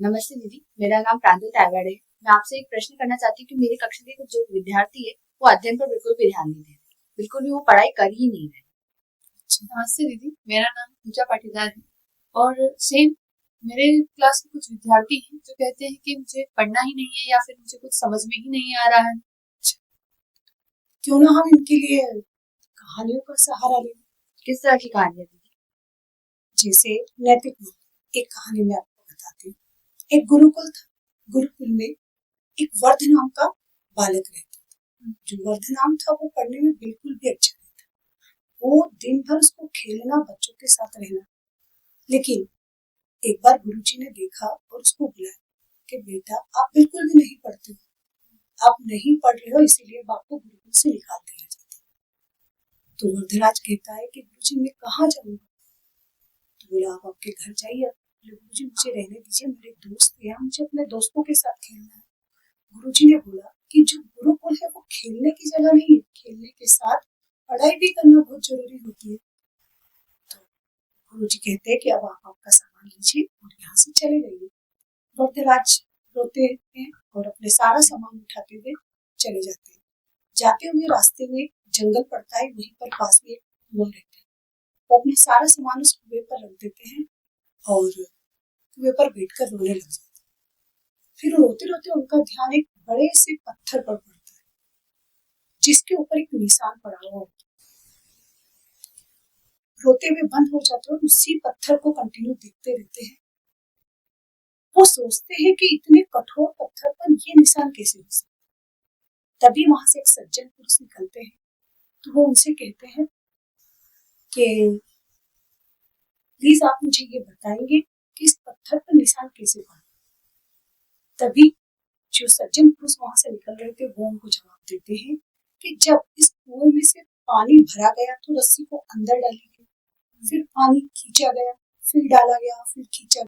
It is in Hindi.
नमस्ते दीदी, मेरा नाम प्रांजल तायवाड़े है। मैं आपसे एक प्रश्न करना चाहती हूँ कि मेरी कक्षा के कुछ जो विद्यार्थी है, वो अध्ययन पर बिल्कुल भी ध्यान नहीं दे रहे। बिल्कुल भी वो पढ़ाई कर ही नहीं रहे। नमस्ते दीदी, मेरा नाम पूजा पाटीदार है और सेम मेरे क्लास के कुछ विद्यार्थी हैं जो कहते हैं कि मुझे पढ़ना ही नहीं है या फिर मुझे कुछ समझ में ही नहीं आ रहा है। क्यों ना हम इनके लिए कहानियों का सहारा लें। किस तरह की कहानी है दीदी? जैसे नैतिक मूल्य। एक कहानी में आपको बताती हूँ। एक गुरुकुल था। गुरुकुल में एक वर्ध नाम का बालक रहता था। जो वर्ध नाम था वो पढ़ने में बिल्कुल भी अच्छा नहीं था। वो दिन भर उसको खेलना, बच्चों के साथ रहना। लेकिन एक बार गुरुजी ने देखा और उसको बुलाया कि बेटा, आप बिल्कुल भी नहीं पढ़ते हो। आप नहीं पढ़ रहे हो, इसीलिए आपको गुरुकुल से निकाल दिया जाता है। तो वर्धराज कहता है कि गुरुजी मैं कहाँ जाऊंगा? तो बोला आप आपके घर जाइए। गुरुजी मुझे रहने दीजिए, मेरे दोस्त हैं, मुझे अपने दोस्तों के साथ खेलना है। गुरुजी ने बोला कि जो गुरुकुल है वो खेलने की जगह नहीं है, खेलने के साथ पढ़ाई भी करना बहुत जरूरी होती है। तो गुरुजी कहते हैं कि अब आप आपका सामान लीजिए और यहाँ से चले जाइए। वर्धराज रोते हैं और अपने सारा सामान उठाते हुए चले जाते हैं। जाते हुए रास्ते में जंगल पड़ता है, वहीं पर पास में एक कुआं रहता है। वो अपने सारा सामान उस कुएं पर रख देते हैं और कुएं पर बैठकर रोने लग जाते हैं। फिर रोते रोते उनका ध्यान एक बड़े से पत्थर पर पड़ता है, जिसके ऊपर एक निशान पड़ा हुआ होता है। रोते हुए बंद हो जाते हैं और उसी पत्थर को कंटिन्यू देखते रहते हैं। वो सोचते हैं कि इतने कठोर पत्थर पर ये निशान कैसे हो सकता है। तभी वहां से एक सज्जन पुरुष निकलते हैं। तो वो उनसे कहते हैं कि प्लीज आप मुझे ये बताएंगे कि इस पत्थर पर निशान कैसे पड़ा। तभी जो सज्जन पुरुष वहां से निकल रहे थे वो उनको जवाब देते हैं कि जब इस कुएं में से पानी भरा गया तो रस्सी को अंदर डाली गई, फिर पानी खींचा गया, फिर डाला गया, फिर खींचा